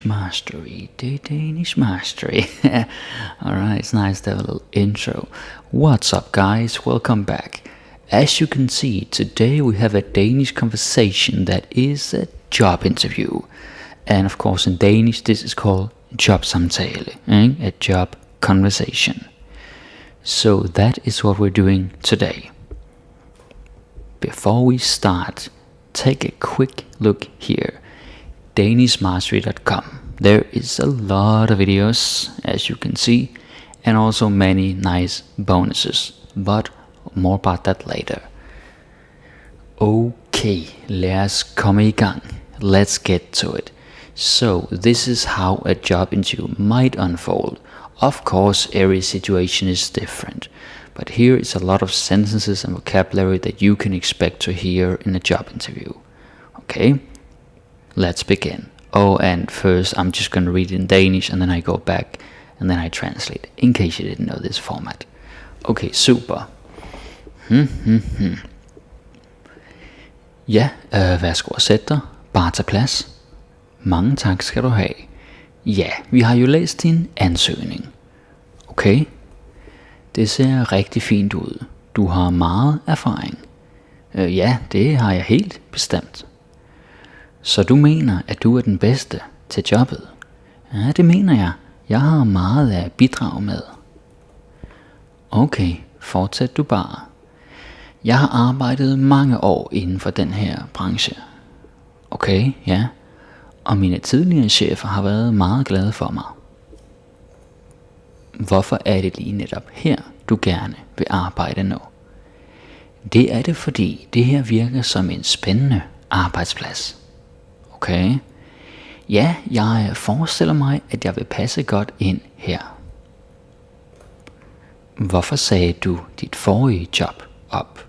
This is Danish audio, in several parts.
Mastery, Danish Mastery. Alright, it's nice to have a little intro. What's up, guys? Welcome back. As you can see, today we have a Danish conversation that is a job interview. And of course in Danish this is called jobsamtale, a job conversation. So that is what we're doing today. Before we start, take a quick look here. danishmastery.com. There is a lot of videos, as you can see, and also many nice bonuses, but more about that later. Okay, lad os komme i gang. Let's get to it. So this is how a job interview might unfold. Of course, every situation is different, but here is a lot of sentences and vocabulary that you can expect to hear in a job interview. Okay, let's begin. Oh, and first I'm just going to read it in Danish, and then I go back and then I translate, in case you didn't know this format. Okay, super. Ja, værsgo og sæt dig. Bare tag plads. Mange tak skal du have. Ja, vi har jo læst din ansøgning. Okay, det ser rigtig fint ud. Du har meget erfaring. Ja, det har jeg helt bestemt. Så du mener, at du er den bedste til jobbet? Ja, det mener jeg. Jeg har meget at bidrage med. Okay, fortsæt du bare. Jeg har arbejdet mange år inden for den her branche. Okay, ja. Og mine tidligere chefer har været meget glade for mig. Hvorfor er det lige netop her, du gerne vil arbejde nu? Det er det, fordi det her virker som en spændende arbejdsplads. Okay. Ja, jeg forestiller mig, at jeg vil passe godt ind her. Hvorfor sagde du dit forrige job op?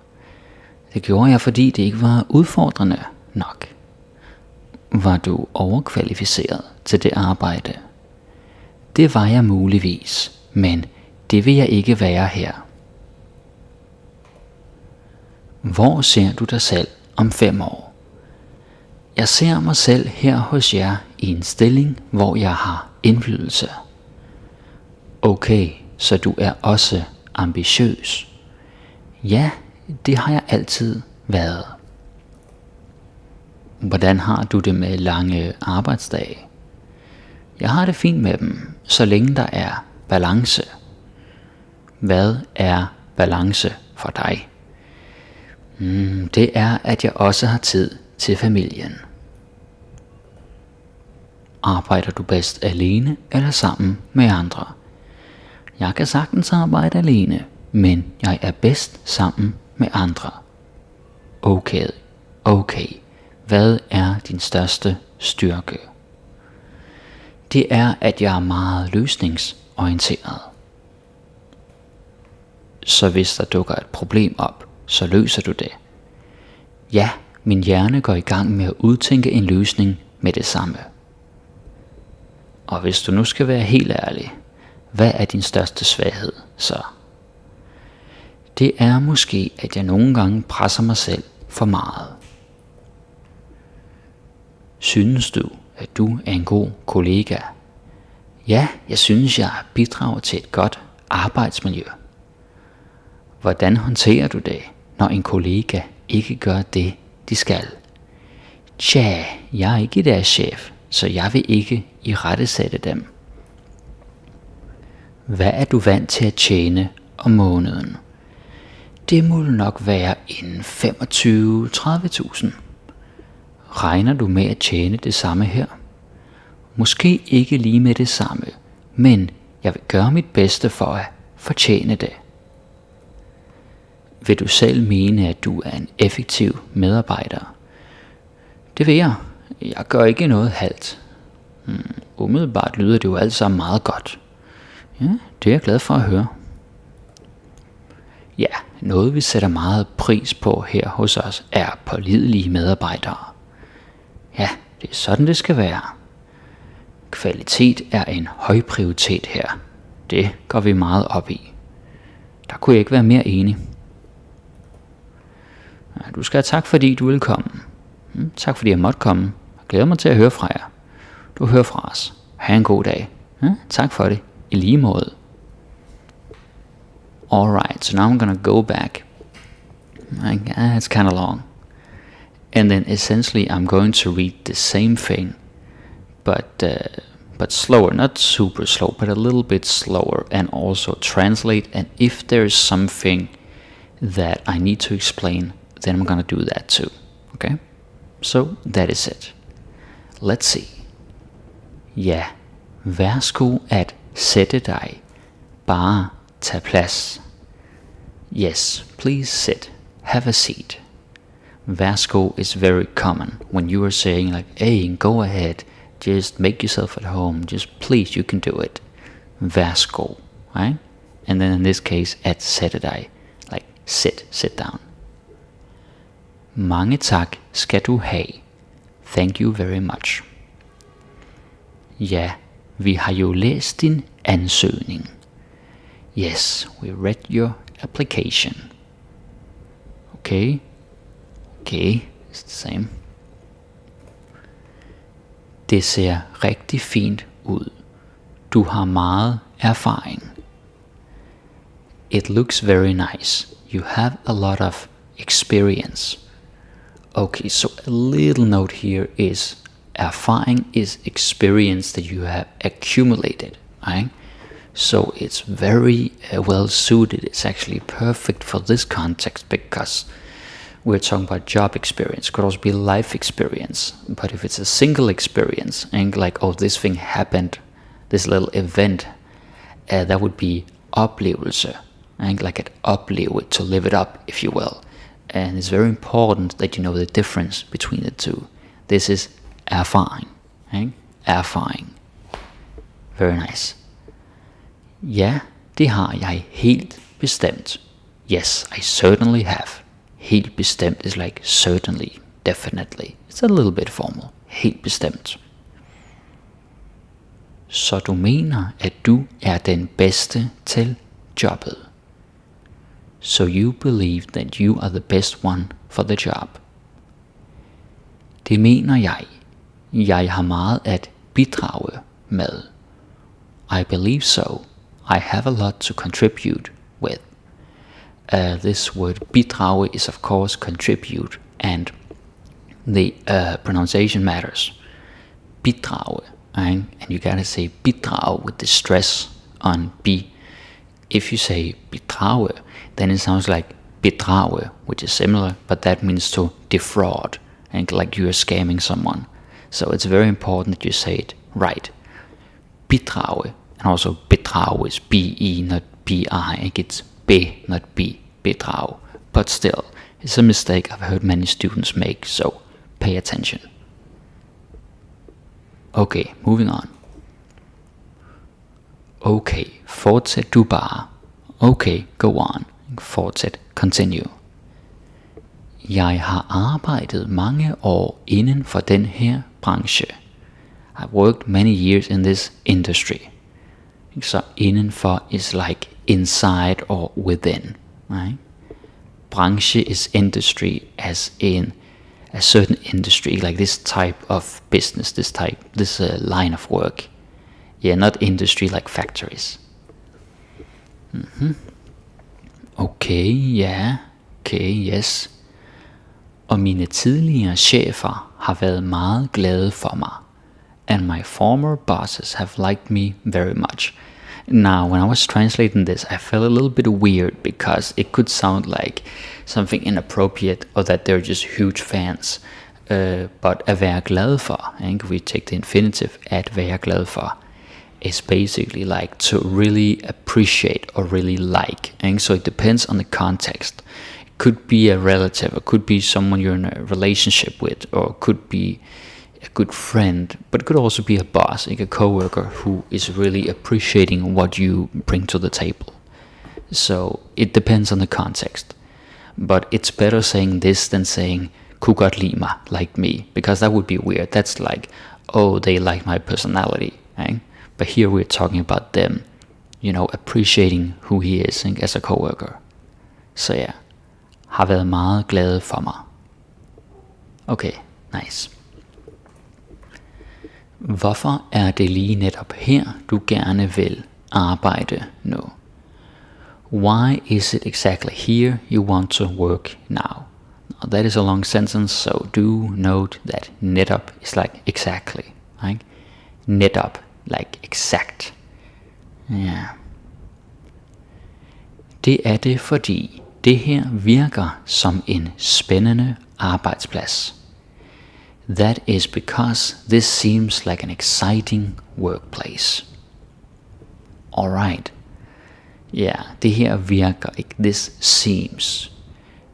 Det gjorde jeg, fordi det ikke var udfordrende nok. Var du overkvalificeret til det arbejde? Det var jeg muligvis, men det vil jeg ikke være her. Hvor ser du dig selv om 5 år? Jeg ser mig selv her hos jer i en stilling, hvor jeg har indflydelse. Okay, så du er også ambitiøs. Ja, det har jeg altid været. Hvordan har du det med lange arbejdsdage? Jeg har det fint med dem, så længe der er balance. Hvad er balance for dig? Det er, at jeg også har tid til familien. Arbejder du bedst alene eller sammen med andre? Jeg kan sagtens arbejde alene, men jeg er bedst sammen med andre. Okay. Hvad er din største styrke? Det er, at jeg er meget løsningsorienteret. Så hvis der dukker et problem op, så løser du det. Ja, min hjerne går i gang med at udtænke en løsning med det samme. Og hvis du nu skal være helt ærlig, hvad er din største svaghed så? Det er måske, at jeg nogle gange presser mig selv for meget. Synes du, at du er en god kollega? Ja, jeg synes, jeg bidrager til et godt arbejdsmiljø. Hvordan håndterer du det, når en kollega ikke gør det, de skal? Tja, jeg er ikke deres chef, så jeg vil ikke irettesætte dem. Hvad er du vant til at tjene om måneden? Det må nok være en 25-30.000. Regner du med at tjene det samme her? Måske ikke lige med det samme, men jeg vil gøre mit bedste for at fortjene det. Vil du selv mene, at du er en effektiv medarbejder? Det vil jeg. Jeg gør ikke noget halvt. Umiddelbart lyder det jo alt sammen meget godt. Ja, det er jeg glad for at høre. Ja, noget vi sætter meget pris på her hos os er pålidelige medarbejdere. Ja, det er sådan det skal være. Kvalitet er en høj prioritet her. Det går vi meget op i. Der kunne jeg ikke være mere enig. Ja, du skal have tak, fordi du vil komme. Tak fordi jeg måtte komme. Jeg glæder mig til at høre fra jer. du hører fra os. Ha' en god dag. Tak for det. I lige måde. Alright, so now I'm gonna go back. It's kind of long. And then essentially I'm going to read the same thing, but slower, not super slow, but a little bit slower, and also translate. And if there's something that I need to explain, then I'm gonna do that too. Okay? So that is it. Let's see. Ja, værsgo at sætte dig. Bare tag plads. Yes, please sit. Have a seat. Værsgo is very common when you are saying like, hey, go ahead, just make yourself at home, just please, you can do it. Værsgo, right? And then in this case, at sætte dig, like sit down. Mange tak skal du have. Thank you very much. Ja, vi har jo læst din ansøgning. Yes, we read your application. Okay, it's the same. Det ser rigtig fint ud. Du har meget erfaring. It looks very nice. You have a lot of experience. Okay, so a little note here is erfaring is experience that you have accumulated, right? So it's very well suited. It's actually perfect for this context because we're talking about job experience. It could also be life experience. But if it's a single experience and like, oh, this thing happened, this little event, that would be oplevelse. And like at opleve it, to live it up, if you will. And it's very important that you know the difference between the two. This is erfaring. Right? Erfaring. Very nice. Ja, det har jeg helt bestemt. Yes, I certainly have. Helt bestemt is like certainly, definitely. It's a little bit formal. Helt bestemt. Så du mener, at du er den bedste til jobbet. So you believe that you are the best one for the job. Det mener jeg. Jeg har meget at bidrage med. I believe so. I have a lot to contribute with. This word bidrage is of course contribute, and the pronunciation matters. Bidrage, right? And you gotta say bidrage with the stress on B. If you say bidrage, then it sounds like bedrage, which is similar, but that means to defraud, and like you are scamming someone. So it's very important that you say it right. Bidrage, and also bedrage is B-E, not B-I. It's B, not B, bedrage. But still, it's a mistake I've heard many students make, so pay attention. Okay, moving on. Okay, fortsæt du bare. Okay, go on. Fortsæt, continue. Jeg har arbejdet mange år inden for den her branche. I've worked many years in this industry. So indenfor is like inside or within, right? Branche is industry, as in a certain industry, like this type of business, this line of work. Yeah, not industry like factories. Okay, yeah. Okay, yes. Og mine tidligere chefer har været meget glade for mig. And my former bosses have liked me very much. Now, when I was translating this, I felt a little bit weird because it could sound like something inappropriate or that they're just huge fans. But at være glad for, and we take the infinitive at være glad for, is basically like to really appreciate or really like. And so it depends on the context. It could be a relative, it could be someone you're in a relationship with, or it could be a good friend, but it could also be a boss, like a coworker who is really appreciating what you bring to the table. So it depends on the context. But it's better saying this than saying kunne godt lide mig, like me, because that would be weird. That's like, oh, they like my personality, right? But here we're talking about them, appreciating who he is as a coworker. Så ja, har været meget glade for mig. Okay, nice. Hvorfor er det lige netop her, du gerne vil arbejde nu? Why is it exactly here you want to work now? Now that is a long sentence, so do note that netop is like exactly. Right? Netop, like exact. Ja. Det er det, fordi det her virker som en spændende arbejdsplads. That is because this seems like an exciting workplace. Alright. Ja, det her virker ikke. This seems.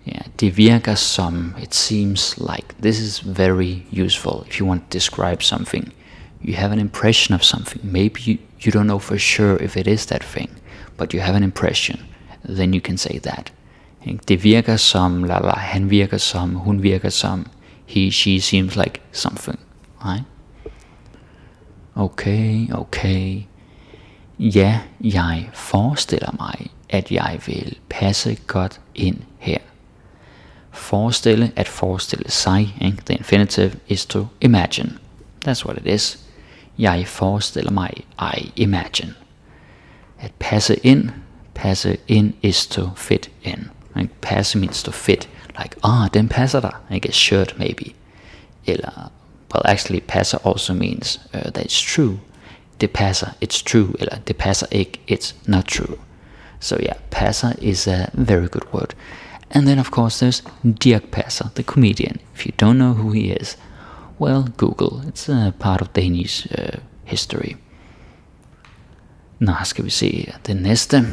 Ja, det virker som, it seems like. This is very useful if you want to describe something. You have an impression of something. Maybe you don't know for sure if it is that thing, but you have an impression. Then you can say that. Det virker som, han virker som, hun virker som, he, she seems like something. Right? Okay. Ja, jeg forestiller mig, at jeg vil passe godt ind her. Forestille, at forestille sig, ikke? The infinitive is to imagine. That's what it is. Jeg forestiller mig, I imagine. At passe ind is to fit in. Like, passe means to fit. Like, den passer der. Like a shirt maybe. Eller, well actually passer also means that it's true. Det passer, it's true. Eller det passer ikke, it's not true. So yeah, passer is a very good word. And then of course there's Dirch Passer, the comedian. If you don't know who he is, well, Google. It's a part of Danish history. Nå, skal vi se det næste.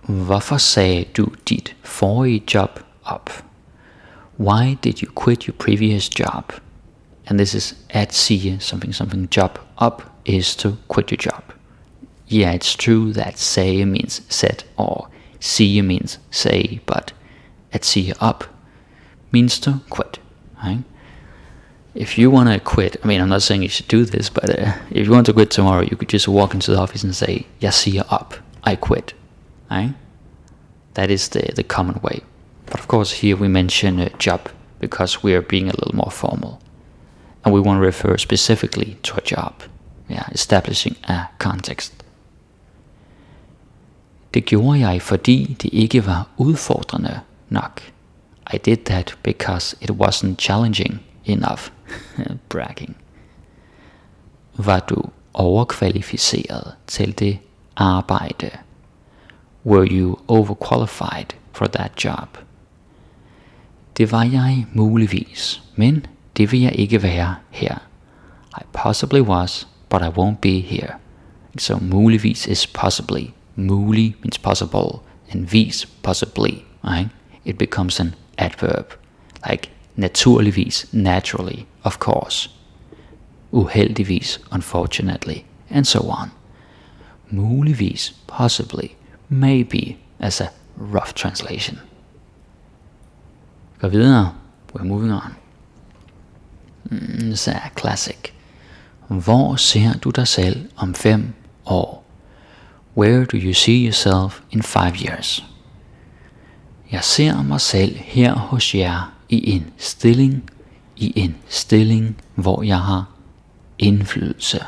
Hvorfor sagde du dit forrige job op? Why did you quit your previous job? And this is at sige something job up is to quit your job. Yeah, it's true that say means set or sige means say, but at sige up means to quit. Right? If you want to quit, I mean, I'm not saying you should do this, but if you want to quit tomorrow, you could just walk into the office and say, jeg siger op, I quit. Right? That is the common way. But of course here we mention a job because we are being a little more formal. And we want to refer specifically to a job. Yeah, establishing a context. Det gjorde jeg, fordi det ikke var udfordrende nok. I did that because it wasn't challenging enough. Bragging. Var du overkvalificeret til det arbejde? Were you overqualified for that job? Det var jeg muligvis, men det vil jeg ikke være her. I possibly was, but I won't be here. So muligvis is possibly. Mulig means possible, and vis possibly. Right? It becomes an adverb. Like naturligvis, naturally, of course. Uheldigvis, unfortunately, and so on. Muligvis, possibly, maybe, as a rough translation. Gå videre. We're moving on. This is a classic. Hvor ser du dig selv om 5 år? Where do you see yourself in 5 years? Jeg ser mig selv her hos jer i en stilling, hvor jeg har indflydelse.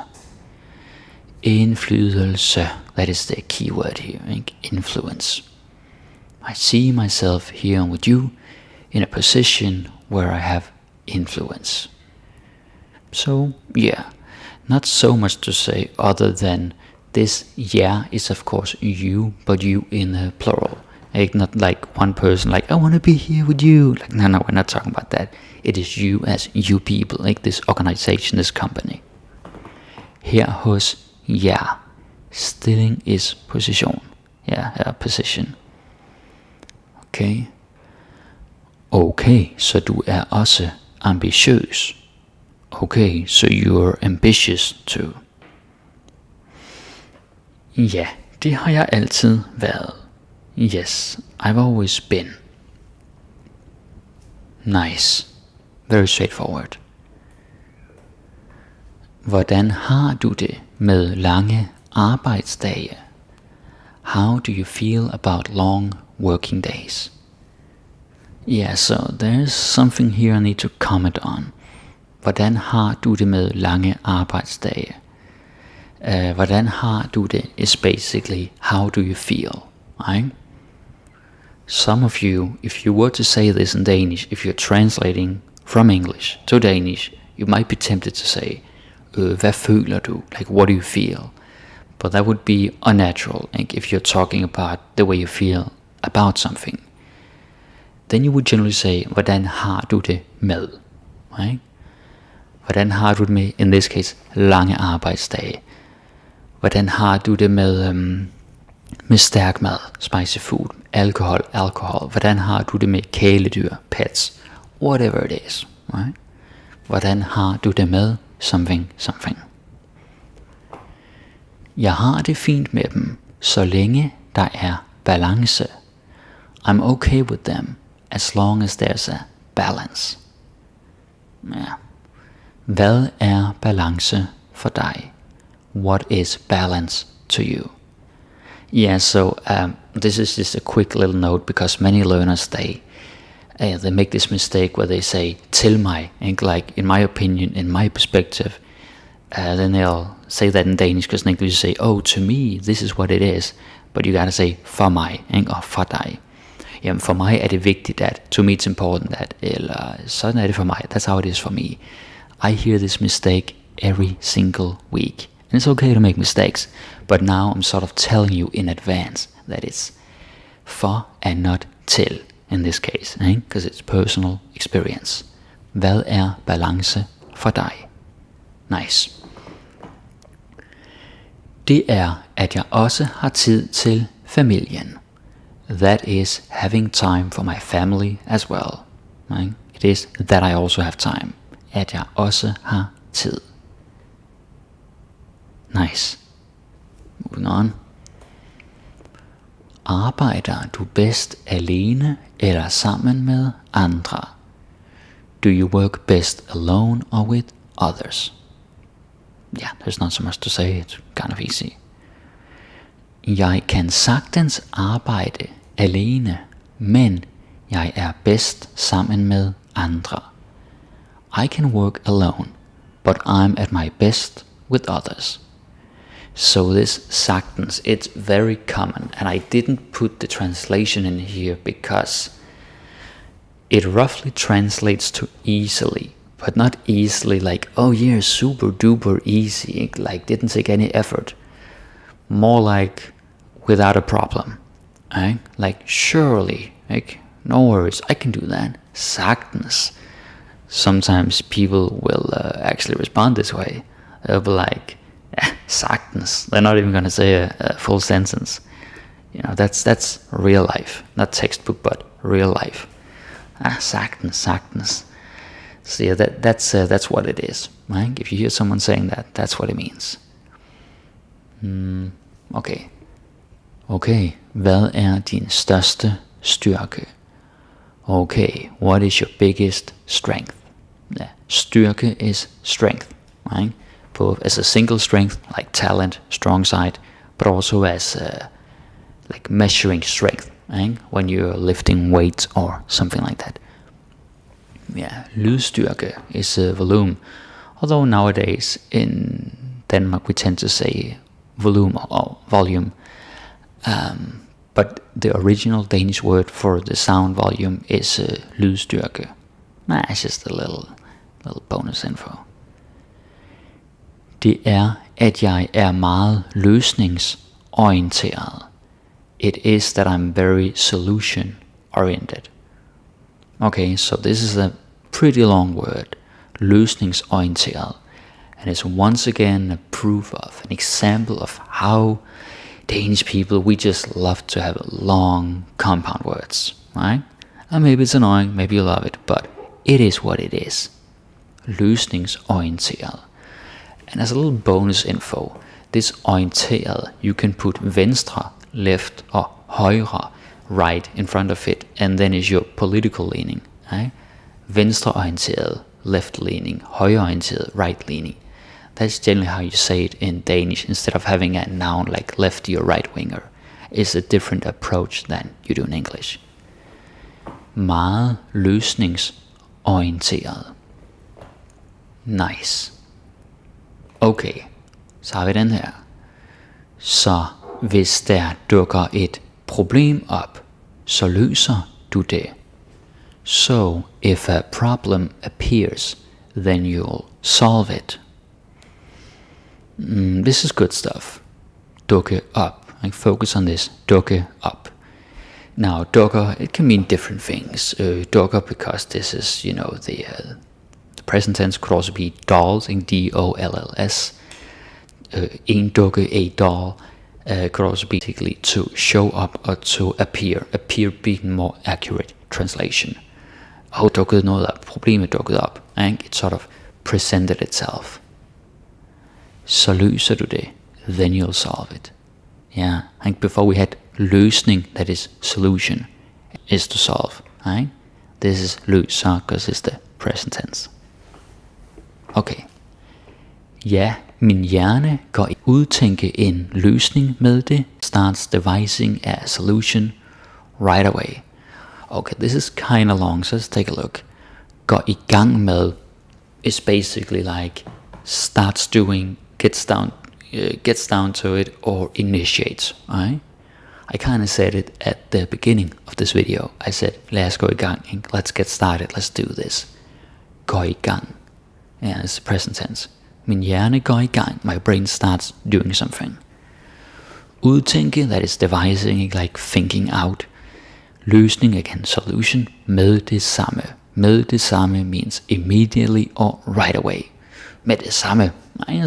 Indflydelse, that is the key word here, right? Influence. I see myself here with you in a position where I have influence. So, yeah, not so much to say other than this yeah is of course you, but you in the plural. Like not like one person like I want to be here with you. Like no, we're not talking about that. It is you as you people, like this organization, this company. Her hos jer. Stilling is position. Yeah, position. Okay. Okay, så du er også ambitiøs. Okay, so you're ambitious too. Ja, det har jeg altid været. Yes, I've always been. Nice. Very straightforward. Hvordan har du det med lange arbejdsdage? How do you feel about long working days? Yeah, so there's something here I need to comment on. Hvordan har du det med lange arbejdsdage? Hvordan har du det is basically how do you feel, right? Some of you, if you were to say this in Danish, if you're translating from English to Danish, you might be tempted to say, hvad føler du? Like, what do you feel? But that would be unnatural, like if you're talking about the way you feel about something. Then you would generally say, hvordan har du det med? Right? Hvordan har du det med, in this case, lange arbejdsdage? Hvordan har du det med stærk mad, spicy food, alkohol? Hvordan har du det med kæledyr, pets, whatever it is, right? Hvordan har du det med something? Jeg har det fint med dem, så længe der er balance. I'm okay with them, as long as there's a balance. Ja. Hvad er balance for dig? What is balance to you? Yeah, so this is just a quick little note, because many learners, they make this mistake where they say, "Tell mig," and like, in my opinion, in my perspective, then they'll say that in Danish, because in English you say, "Oh, to me, this is what it is," but you gotta say for mig, or for dig. Jamen, for mig er det vigtigt at, to me it's important that, eller sådan er det for mig, that's how it is for me. I hear this mistake every single week. And it's okay to make mistakes, but now I'm sort of telling you in advance that it's for and not til in this case, because it's personal experience. Hvad er balance for dig? Nice. Det er, at jeg også har tid til familien. That is having time for my family as well. Right? It is that I also have time. At jeg også har tid. Nice. Moving on. Arbejder du bedst alene eller sammen med andre? Do you work best alone or with others? Yeah, there's not so much to say, it's kind of easy. Jeg kan sagtens arbejde alene, men jeg er bedst sammen med andre. I can work alone, but I'm at my best with others. So this sagtens, it's very common, and I didn't put the translation in here because it roughly translates to easily, but not easily like, oh yeah, super duper easy, like didn't take any effort. More like without a problem, right? Like surely, like no worries, I can do that. Sagtens. Sometimes people will actually respond this way. They'll be like, sagtens. They're not even going to say a full sentence. You know, that's real life, not textbook, but real life. Sagtens. So yeah, that's what it is, right? If you hear someone saying that, that's what it means. Okay, hvad er din største styrke? Okay, what is your biggest strength? Yeah, styrke is strength, right? Both as a single strength, like talent, strong side, but also as like measuring strength, right? When you're lifting weights or something like that. Yeah, lydstyrke is volume, although nowadays in Denmark we tend to say volume or volume. But the original Danish word for the sound volume is lydstyrke. It's just a little bonus info. Det er, at jeg er meget løsningsorienteret. It is that I'm very solution oriented. Okay, so this is a pretty long word, løsningsorienteret. And it's once again a proof of, an example of how Danish people, we just love to have long compound words, right? And maybe it's annoying, maybe you love it, but it is what it is. Løsningsorienteret. And as a little bonus info, this orienteret, you can put venstre, left, or højre, right in front of it, and then is your political leaning. Right? Venstreorienteret, left leaning, højreorienteret, right leaning. That's generally how you say it in Danish, instead of having a noun like lefty or right winger. It's a different approach than you do in English. Meget løsningsorienteret. Nice. Okay, så har vi den her. Så hvis der dukker et problem op, så løser du det. So if a problem appears, then you'll solve it. This is good stuff. Dukke up. Like, focus on this. Dukke up. Now, dukker, it can mean different things. Dukker, because this is, the present tense, could also be dolls, D-O-L-L-S. En dukke, a doll, could also be basically to show up or to appear. Appear being more accurate translation. Dukkede noget op. Problemet dukkede op. It sort of presented itself. Så løser du det. Then you'll solve it. Yeah. Before we had løsning, that is solution, is to solve. Right? This is løser, because it's the present tense. Okay. Ja, min hjerne går i udtænke en løsning med det. Starts devising a solution right away. Okay, this is kind of long, so let's take a look. Går i gang med is basically like starts doing, gets down to it, or initiates. Right? I kind of said it at the beginning of this video. I said, lad os gå i gang. Let's get started. Let's do this. Gå i gang. Yeah, it's the present tense. Min hjerne går i gang. My brain starts doing something. Udtænke, that is devising, like thinking out. Løsning, again, solution, med det samme. Med det samme means immediately or right away. Med det samme.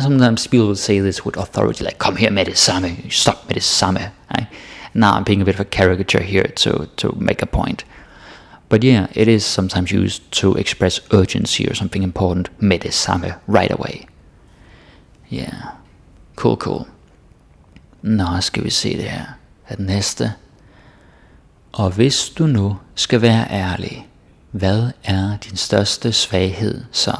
Sometimes people will say this with authority, like, come here med det samme. Stop med det samme. Now I'm being a bit of a caricature here to make a point. But yeah, it is sometimes used to express urgency or something important. Med det samme, right away. Yeah, cool. Nå, skal vi se det her. Den næste. Og hvis du nu skal være ærlig, hvad er din største svaghed så?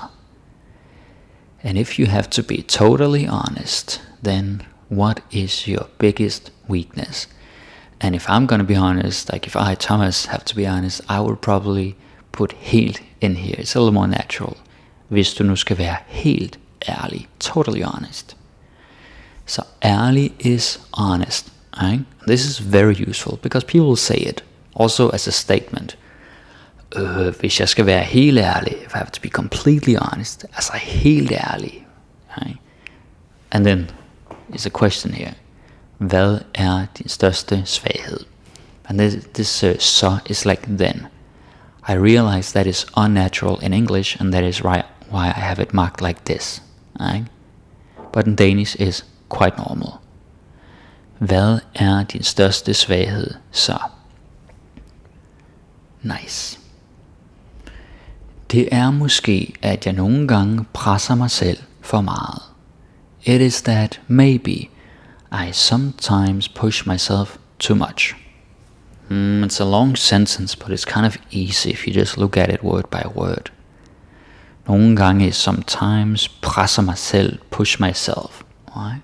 And if you have to be totally honest, then what is your biggest weakness? And if I'm gonna be honest, like if I, Thomas, have to be honest, I would probably put helt in here. It's a little more natural. Hvis du nu skal være helt ærlig, totally honest. So ærlig is honest. Right? This is very useful because people say it also as a statement. Hvis jeg skal være helt ærlig, if I have to be completely honest, altså helt ærlig. Right? And then is a question here. Hvad er din største svaghed? And this so is like then. I realize that is unnatural in English, and that is why I have it marked like this. Right? But in Danish is quite normal. Hvad er din største svaghed så? Nice. Det er måske, at jeg nogle gange presser mig selv for meget. It is that maybe I sometimes push myself too much. It's a long sentence, but it's kind of easy if you just look at it word by word. Nogle gange sometimes presser mig selv, push myself. Right?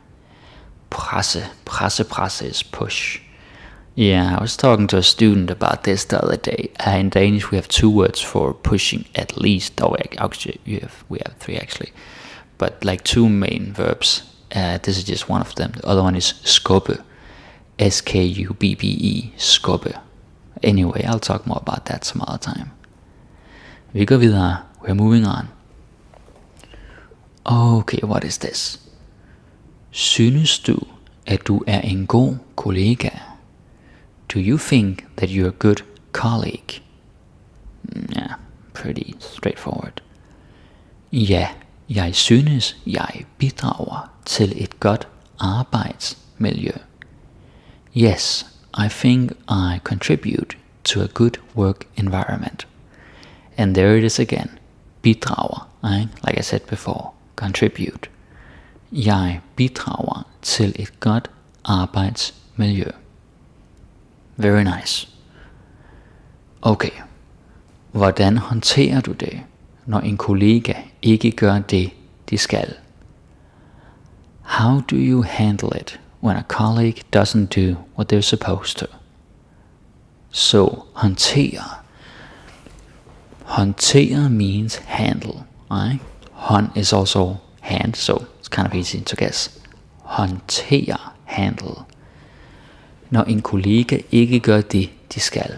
Presse is push. Yeah, I was talking to a student about this the other day. In Danish we have two words for pushing at least. Actually, we have three actually. But like two main verbs. This is just one of them. The other one is skubbe. S-K-U-B-B-E. Skubbe. Anyway, I'll talk more about that some other time. Vi går videre. We're moving on. Okay, what is this? Synes du, at du er en god kollega? Do you think that you're a good colleague? Yeah, pretty straightforward. Ja, jeg synes, jeg bidrager til et godt arbejdsmiljø. Yes, I think I contribute to a good work environment. And there it is again. Bidrager, right? Like I said before, contribute. Jeg bidrager til et godt arbejdsmiljø. Very nice. Okay. Hvordan håndterer du det, når en kollega ikke gør det, de skal? How do you handle it when a colleague doesn't do what they're supposed to? So, håndtere. Håndtere means handle. Right? Hånd is also hand, so it's kind of easy to guess. Håndtere, handle. Når en kollega ikke gør det, de skal.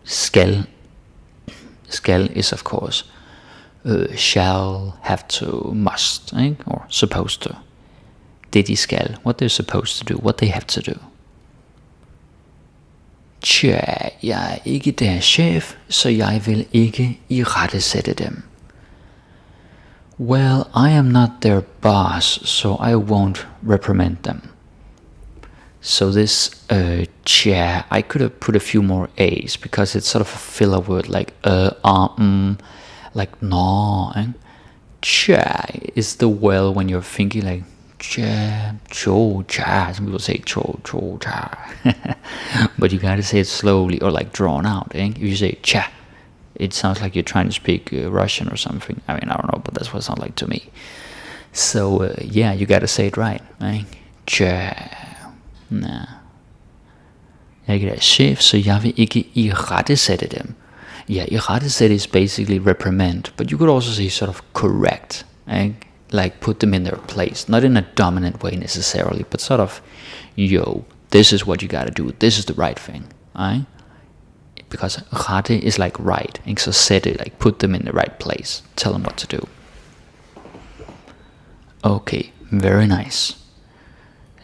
Skal is of course shall, have to, must, or supposed to. Det de skal, what they're supposed to do, what they have to do. Tja, jeg er ikke deres chef, så jeg vil ikke irettesætte dem. Well, I am not their boss, so I won't reprimand them. So this tja, I could have put a few more A's because it's sort of a filler word like like no. Tja is the well when you're thinking like cha, cho, cha. Some people say cho, cha. But you gotta say it slowly or like drawn out. If you say cha, it sounds like you're trying to speak Russian or something. I mean, I don't know, but that's what it sounds like to me. So yeah, you gotta say it right. Cha. Nah. Jeg er ikke deres chef, så jeg vil ikke irettesætte dem. Yeah, irettesætte is basically reprimand, but you could also say sort of correct, like put them in their place, not in a dominant way necessarily, but sort of, yo, this is what you gotta do, this is the right thing, because rette is like right, so sætte, like put them in the right place, tell them what to do. Okay, very nice.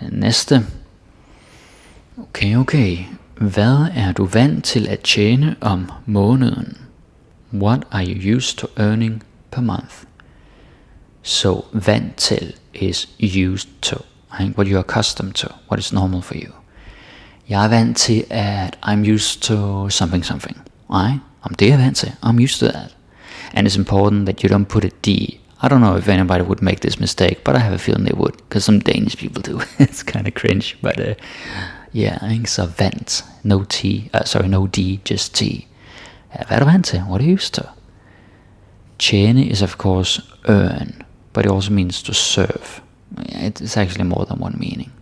Næste. Okay. Hvad er du vant til at tjene om måneden? What are you used to earning per month? So vant til is used to, what you're accustomed to, what is normal for you. Jeg er vant til at I'm used to something. Om det er vant til, I'm used to that. And it's important that you don't put a D. I don't know if anybody would make this mistake, but I have a feeling they would, because some Danish people do. It's kind of cringe, but yeah, I think so. Vent, no T, no D, just T. Hvad er du vant til? What are you used to? Tjene is of course earn, but it also means to serve. It's actually more than one meaning.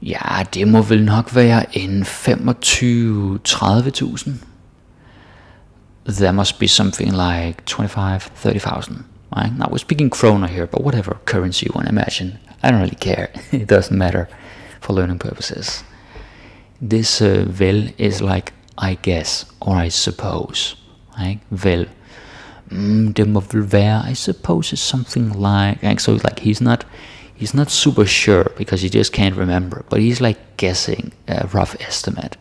Ja, det må vel nok være en 25-30.000. There must be something like 25-30,000. Right? Now we're speaking kroner here, but whatever currency you want to imagine, I don't really care. It doesn't matter for learning purposes. This vel is like I guess or I suppose. Right? Vel. Det må vel være, I suppose it's something like, so like he's not super sure because he just can't remember, but he's like guessing a rough estimate.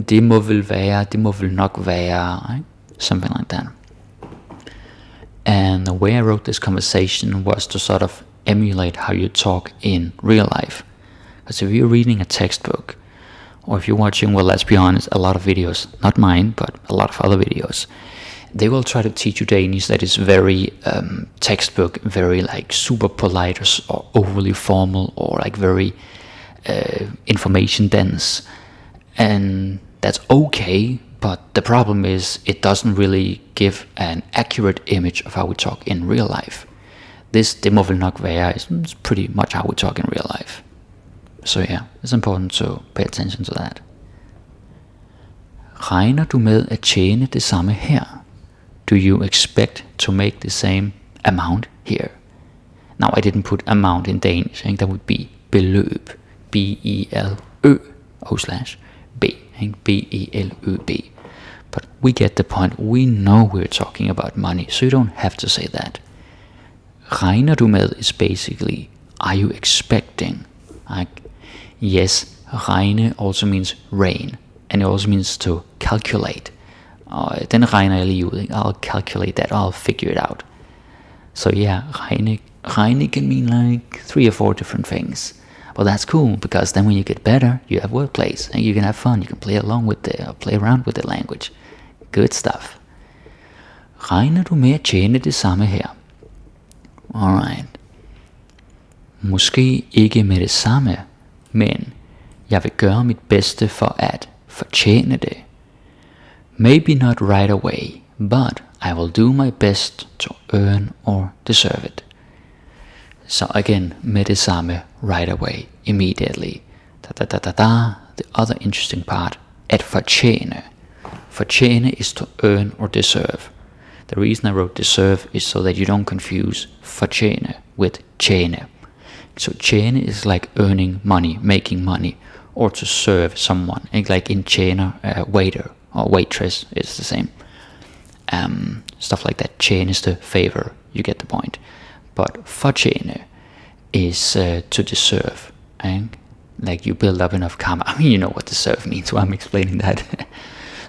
Det må vel være, det må vel nok være, right? Something like that. And the way I wrote this conversation was to sort of emulate how you talk in real life. Because if you're reading a textbook, or if you're watching, well, let's be honest, a lot of videos, not mine, but a lot of other videos, they will try to teach you Danish that is very textbook, very like super polite or overly formal, or like very information dense. And that's okay, but the problem is it doesn't really give an accurate image of how we talk in real life. This det må vel nok være is pretty much how we talk in real life. So yeah, it's important to pay attention to that. Regner du med at tjene det samme her? Do you expect to make the same amount here? Now I didn't put amount in Danish. I think that would be beløb. B-E-L-Ø / B. B-E-L-Ø-B. But we get the point. We know we're talking about money, so you don't have to say that. Regner du med is basically, are you expecting? Yes, regne also means rain, and it also means to calculate. Den regner jeg lige ud, ikke? I'll calculate that, I'll figure it out. So yeah, regne can mean like 3 or 4 different things. Well, that's cool, because then when you get better, you have wordplays, and you can have fun, you can play around with the language. Good stuff. Regner du med at tjene det samme her? Alright. Måske ikke med det samme, men jeg vil gøre mit bedste for at fortjene det. Maybe not right away, but I will do my best to earn or deserve it. So again, med det samme, right away, immediately. The other interesting part, at fortjene. Fortjene is to earn or deserve. The reason I wrote deserve is so that you don't confuse fortjene with tjene. So tjene is like earning money, making money, or to serve someone. And like in tjener, waiter or waitress is the same. Stuff like that. Tjene is the favor. You get the point. But fortjene is to deserve. And like you build up enough karma. I mean, you know what deserve means, so I'm explaining that.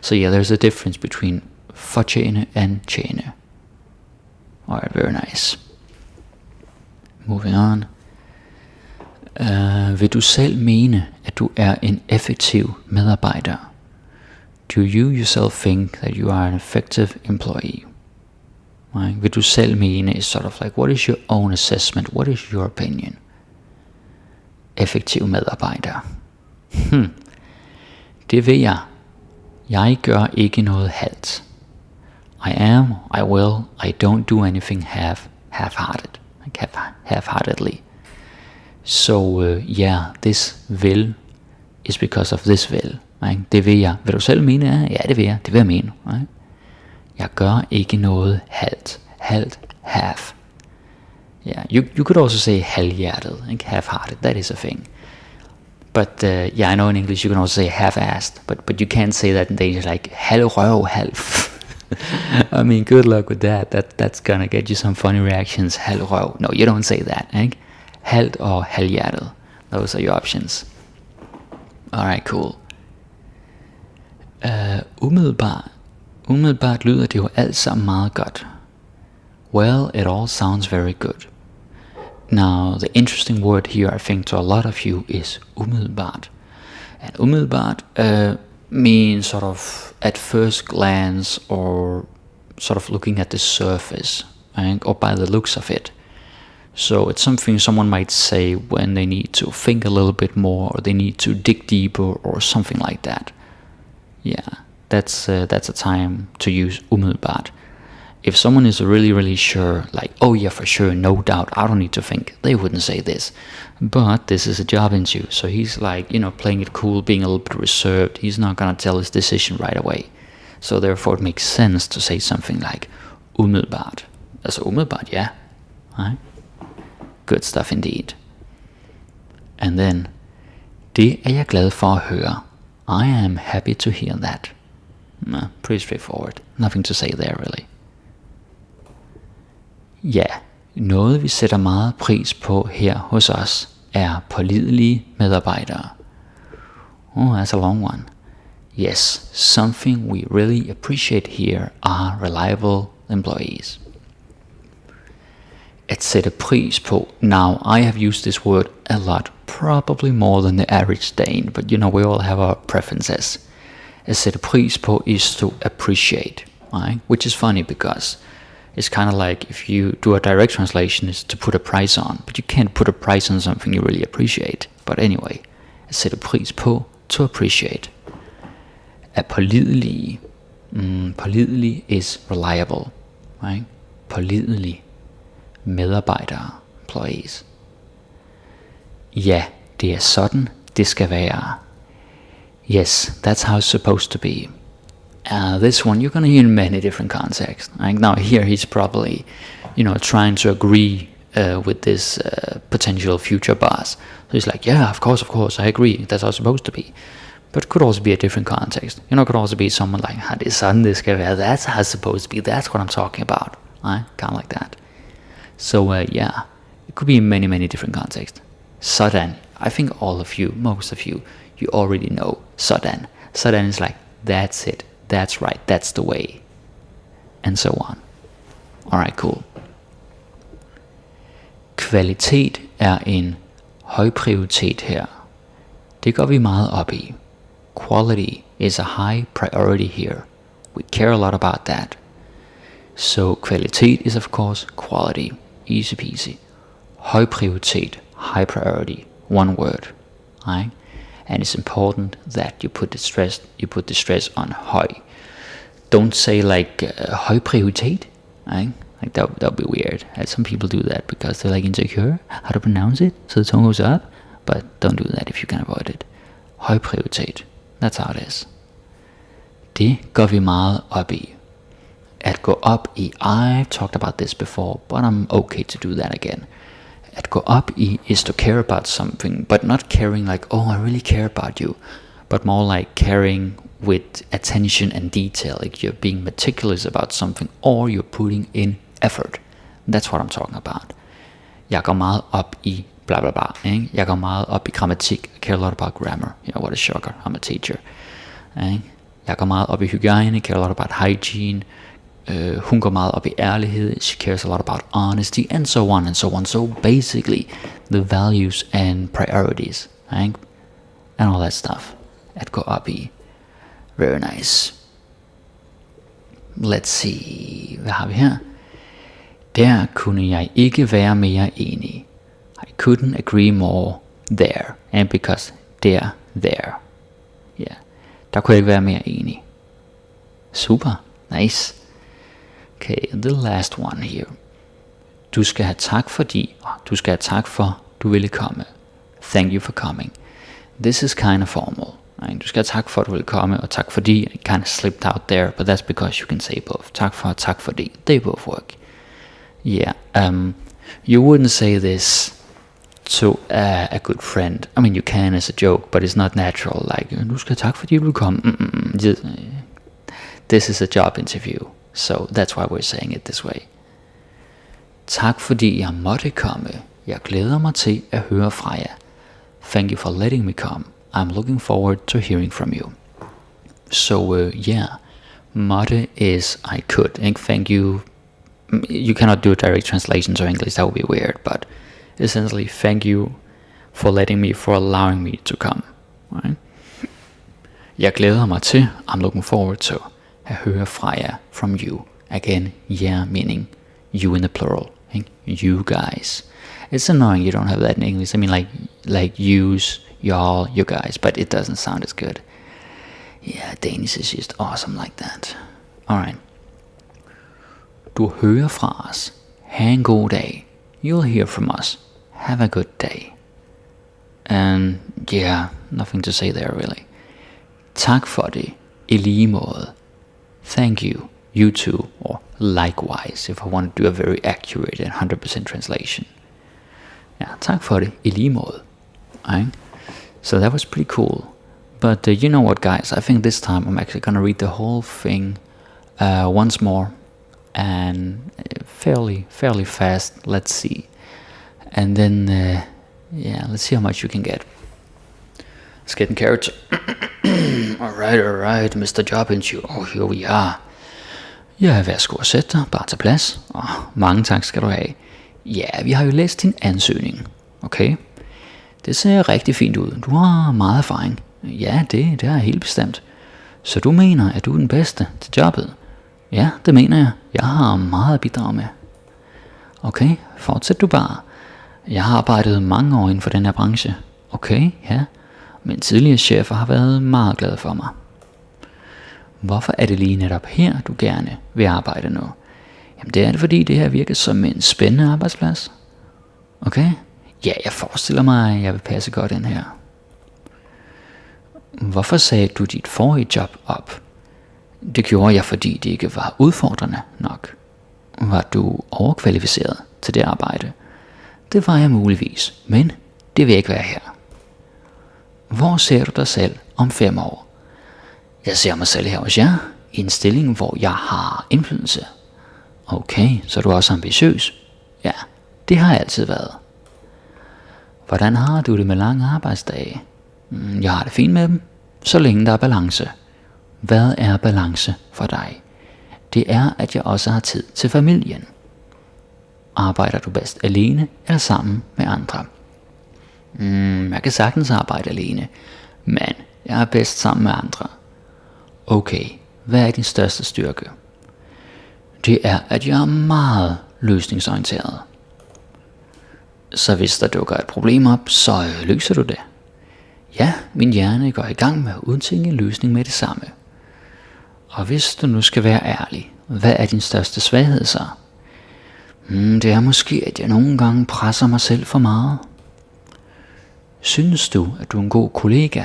So yeah, there's a difference between fortjene and tjene. Alright, very nice. Moving on. Vil du selv mene, at du er en effektiv medarbejder? Do you yourself think that you are an effective employee? Right? Vil du selv mene is sort of like, what is your own assessment? What is your opinion? Effektiv medarbejder. Det vil jeg. Jeg gør ikke noget halvt. I am, I will, I don't do anything half-hearted. Like half-heartedly. So yeah, this will is because of this will. Right? Det vil jeg. Vil du selv mene? Ja, det vil jeg. Det vil jeg mene. Right? Jeg gør ikke noget halvt. Half. Yeah, you could also say halvhjertet, like half-hearted. That is a thing. But yeah, I know in English you can also say half-assed, but you can't say that in Danish, like halvrøv, halv. I mean, good luck with that. That's gonna get you some funny reactions. Halvrøv. No, you don't say that. Ikke? Halvt og halvhjertet. Those are your options. Alright, cool. Umiddelbart lyder det jo alt sammen meget godt. Well, it all sounds very good. Now, the interesting word here, I think, to a lot of you is umiddelbart. And umiddelbart means sort of at first glance, or sort of looking at the surface, right? Or by the looks of it. So it's something someone might say when they need to think a little bit more, or they need to dig deeper, or something like that. Yeah, that's a time to use umiddelbart. If someone is really, really sure, like, oh yeah, for sure, no doubt, I don't need to think, they wouldn't say this. But this is a job interview, so he's like, playing it cool, being a little bit reserved. He's not gonna tell his decision right away. So therefore it makes sense to say something like umiddelbart. Altså umiddelbart, yeah. Right? Good stuff indeed. And then, det er jeg glad for at høre. I am happy to hear that. Pretty straightforward. Nothing to say there, really. Ja, noget vi sætter meget pris på her hos os er pålidelige medarbejdere. Oh, that's a long one. Yes, something we really appreciate here are reliable employees. At sætte pris på. Now, I have used this word a lot, probably more than the average Dane, but we all have our preferences. At sætte pris på is to appreciate, right? Which is funny because it's kind of like if you do a direct translation, it's to put a price on, but you can't put a price on something you really appreciate. But anyway, at sætte pris på, to appreciate. At pålidelige, pålidelig is reliable, right? Pålidelige medarbejdere, employees. Ja, det er sådan, det skal være. Yes, that's how it's supposed to be. This one you're gonna hear in many different contexts. Like now here he's probably, trying to agree with this potential future boss. So he's like, yeah, of course, I agree. That's how it's supposed to be. But it could also be a different context. It could also be someone like, det er sådan, det skal være. That's how it's supposed to be. That's what I'm talking about. Right? Kind of like that. So yeah, it could be in many, many different contexts. Sådan. I think all of you, most of you, you already know sådan. Sådan is like, that's it. That's right, that's the way. And so on. Alright, cool. Kvalitet er en høj prioritet her. Det går vi meget op i. Quality is a high priority here. We care a lot about that. So kvalitet is of course quality. Easy peasy. Høj prioritet, high priority. One word. Right? And it's important that you put the stress on høj. Don't say like høj prioritet, right? Like that would be weird. And some people do that because they're like insecure how to pronounce it, so the tone goes up. But don't do that if you can avoid it. Høj prioritet. That's how it is. Det går vi meget op i. at gå op i, I've talked about this before, but I'm okay to do that again. At gå op i is to care about something, but not caring like, oh, I really care about you, but more like caring with attention and detail, like you're being meticulous about something, or you're putting in effort. That's what I'm talking about. Jeg går meget op i bla bla bla, ikke? Jeg går meget op i grammatik. I care a lot about grammar. What a shocker, I'm a teacher. Ikke? Jeg går meget op i hygiene, care a lot about hygiene. Hun går meget op i ærlighed, she cares a lot about honesty, and so on and so on. So basically, the values and priorities, right? And all that stuff. At gå op i. Very nice. Let's see, hvad har vi her? Der kunne jeg ikke være mere enig. I couldn't agree more there. And because there. Yeah. Der kunne jeg ikke være mere enig. Super, nice. Okay, the last one here. Du skal have tak for, du ville komme. Thank you for coming. This is kind of formal. Right? Du skal have tak for, du ville komme, og tak fordi. It kind of slipped out there, but that's because you can say both. Tak for, tak fordi. They both work. Yeah, you wouldn't say this to a good friend. I mean, you can as a joke, but it's not natural. Like, du skal have tak fordi, du ville komme. This is a job interview. So that's why we're saying it this way. Tak fordi jeg måtte komme. Jeg glæder mig til at høre fra jer. Thank you for letting me come. I'm looking forward to hearing from you. So yeah, måtte is I could. And thank you. You cannot do direct translations or English. That would be weird. But essentially, thank you for allowing me to come. Right? Jeg glæder mig til. I'm looking forward to. At høre fra jer, from you. Again, yeah, meaning you in the plural. You guys. It's annoying you don't have that in English. I mean, like yous, y'all, you guys, but it doesn't sound as good. Yeah, Danish is just awesome like that. Alright. Du hører fra os. Ha' en god dag. You'll hear from us. Have a good day. And yeah, nothing to say there really. Tak for det. I lige måde. Thank you, you too, or likewise, if I want to do a very accurate and 100% translation. Yeah, tak for det, i lige måde. Right? So that was pretty cool. But you know what, guys, I think this time I'm actually going to read the whole thing once more, and fairly fast, let's see. And then, let's see how much you can get. Let's get in character. Alright, Mr. Job Interview. Here we are. Ja, værsgo at sætte dig. Bare til plads. Mange tak skal du have. Ja, vi har jo læst din ansøgning. Okay? Det ser rigtig fint ud. Du har meget erfaring. Ja, det er helt bestemt. Så du mener, at du er den bedste til jobbet? Ja, det mener jeg. Jeg har meget at bidrage med. Okay, fortsæt du bare. Jeg har arbejdet mange år inden for den her branche. Okay, ja. Min tidligere chefer har været meget glade for mig. Hvorfor er det lige netop her, du gerne vil arbejde nu? Jamen det er det, fordi det her virker som en spændende arbejdsplads. Okay? Ja, jeg forestiller mig, at jeg vil passe godt ind her. Hvorfor sagde du dit forrige job op? Det gjorde jeg, fordi det ikke var udfordrende nok. Var du overkvalificeret til det arbejde? Det var jeg muligvis, men det vil ikke være her. Hvor ser du dig selv om 5 år? Jeg ser mig selv her hos jer, i en stilling, hvor jeg har indflydelse. Okay, så er du også ambitiøs? Ja, det har jeg altid været. Hvordan har du det med lange arbejdsdage? Jeg har det fint med dem, så længe der er balance. Hvad er balance for dig? Det er, at jeg også har tid til familien. Arbejder du bedst alene eller sammen med andre? Jeg kan sagtens arbejde alene, men jeg er bedst sammen med andre. Okay, hvad er din største styrke? Det er, at jeg er meget løsningsorienteret. Så hvis der dukker et problem op, så løser du det. Ja, min hjerne går i gang med at udtænke en løsning med det samme. Og hvis du nu skal være ærlig, hvad er din største svaghed så? Det er måske, at jeg nogle gange presser mig selv for meget. Synes du, at du er en god kollega?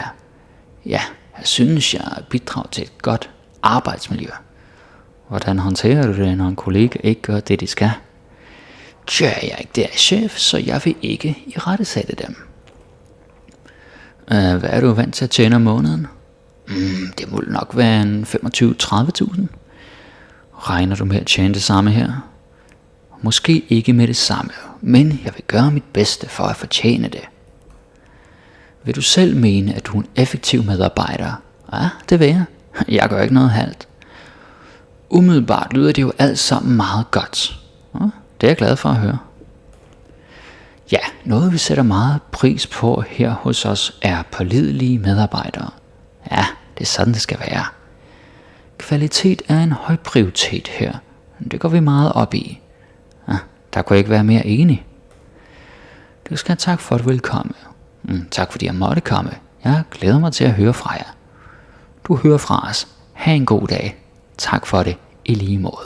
Ja, jeg synes, jeg bidrager til et godt arbejdsmiljø. Hvordan håndterer du det, når en kollega ikke gør det, de skal? Tja, jeg er ikke deres chef, så jeg vil ikke irettesætte dem. Hvad er du vant til at tjene om måneden? Det må nok være en 25-30.000. Regner du med at tjene det samme her? Måske ikke med det samme, men jeg vil gøre mit bedste for at fortjene det. Vil du selv mene, at du er en effektiv medarbejder? Ja, det vil jeg. Jeg gør ikke noget halvt. Umiddelbart lyder det jo alt sammen meget godt. Ja, det er jeg glad for at høre. Ja, noget vi sætter meget pris på her hos os er pålidelige medarbejdere. Ja, det er sådan det skal være. Kvalitet er en høj prioritet her. Det går vi meget op i. Ja, der kunne jeg ikke være mere enig. Du skal have tak for at du vil komme. Tak fordi jeg måtte komme. Jeg glæder mig til at høre fra jer. Du hører fra os. Ha' en god dag. Tak for det i lige måde.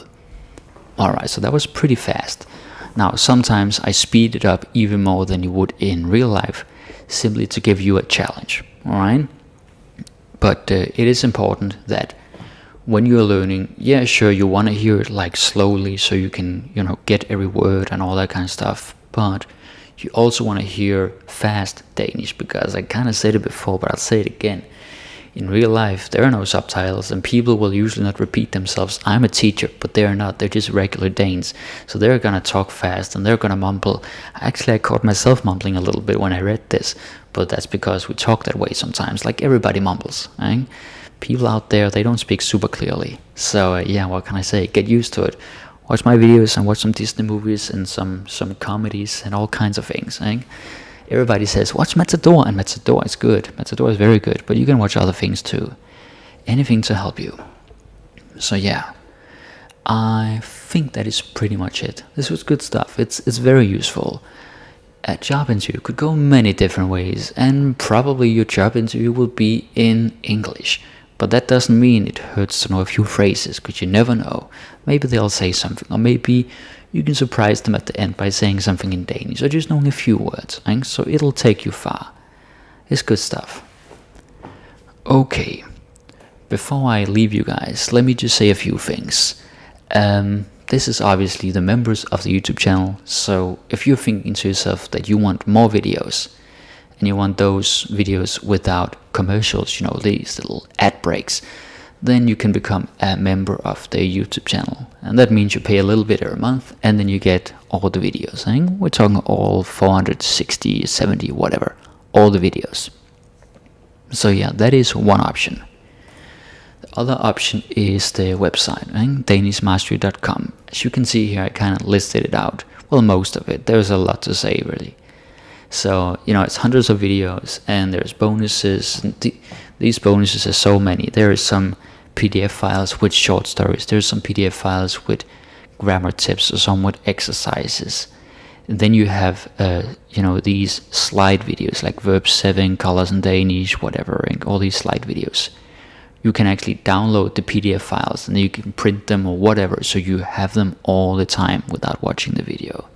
Alright, so that was pretty fast. Now, sometimes I speed it up even more than you would in real life, simply to give you a challenge. Alright? But it is important that when you're learning, yeah, sure, you want to hear it like slowly so you can, get every word and all that kind of stuff. But you also want to hear fast Danish, because I kind of said it before, but I'll say it again. In real life, there are no subtitles, and people will usually not repeat themselves. I'm a teacher, but they're not. They're just regular Danes. So they're gonna talk fast, and they're gonna mumble. Actually, I caught myself mumbling a little bit when I read this, but that's because we talk that way sometimes. Like everybody mumbles, right? People out there, they don't speak super clearly. So yeah, what can I say? Get used to it. Watch my videos and watch some Disney movies and some comedies and all kinds of things, right? Everybody says, watch Matador, and Matador is good. Matador is very good, but you can watch other things too. Anything to help you. So yeah, I think that is pretty much it. This was good stuff. It's very useful. A job interview could go many different ways, and probably your job interview will be in English. But that doesn't mean it hurts to know a few phrases, because you never know. Maybe they'll say something, or maybe you can surprise them at the end by saying something in Danish, or just knowing a few words, right? So it'll take you far. It's good stuff. Okay, before I leave you guys, let me just say a few things. This is obviously the members of the YouTube channel, so if you're thinking to yourself that you want more videos, and you want those videos without commercials, these little ad breaks, then you can become a member of the YouTube channel. And that means you pay a little bit every month, and then you get all the videos. I think we're talking all 460, 70, whatever, all the videos. So yeah, that is one option. The other option is the website, danishmastery.com. As you can see here, I kind of listed it out. Well, most of it. There's a lot to say, really. So, it's hundreds of videos, and there's bonuses. And these bonuses are so many. There is some PDF files with short stories. There's some PDF files with grammar tips, or some with exercises. And then you have, these slide videos, like verb 7, colors in Danish, whatever, and all these slide videos. You can actually download the PDF files, and then you can print them or whatever, so you have them all the time without watching the video.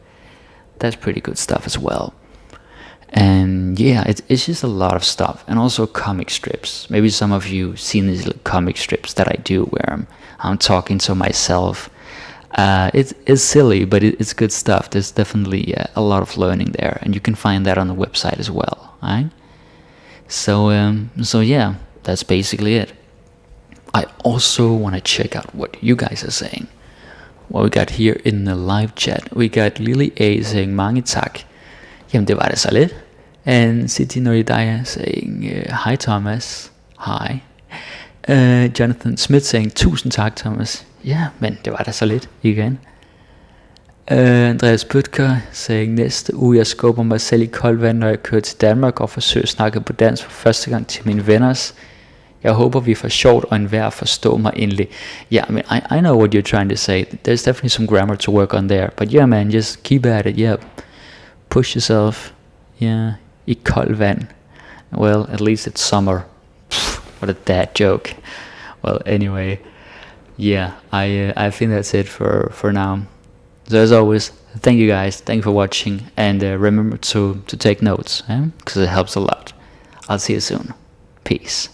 That's pretty good stuff as well. And yeah, it's just a lot of stuff. And also comic strips. Maybe some of you seen these little comic strips that I do where I'm talking to myself. It's silly, but it's good stuff. There's definitely a lot of learning there, and you can find that on the website as well, right? So yeah, that's basically it. I also want to check out what you guys are saying. What we got here in the live chat. We got Lily A saying mange tak. Jamen det var det så lidt. And City Noridaya saying hi Thomas. Hi. Jonathan Smith saying tusind tak Thomas. Ja, men det var da så lidt igen. Andreas Bøtker saying næste uge jeg skubber mig selv i koldt vand, når jeg kører til Danmark og forsøger at snakke på dansk for første gang til mine venners. Jeg håber vi får sjovt og enhver forstår mig endelig. Yeah, I mean, I know what you're trying to say. There's definitely some grammar to work on there. But yeah man, just keep at it, yeah. Push yourself, yeah, i kold vand. Well, at least it's summer. What a dad joke. Well, anyway, yeah, I think that's it for now. So as always, thank you guys, thank you for watching, and remember to take notes, because it helps a lot. I'll see you soon. Peace.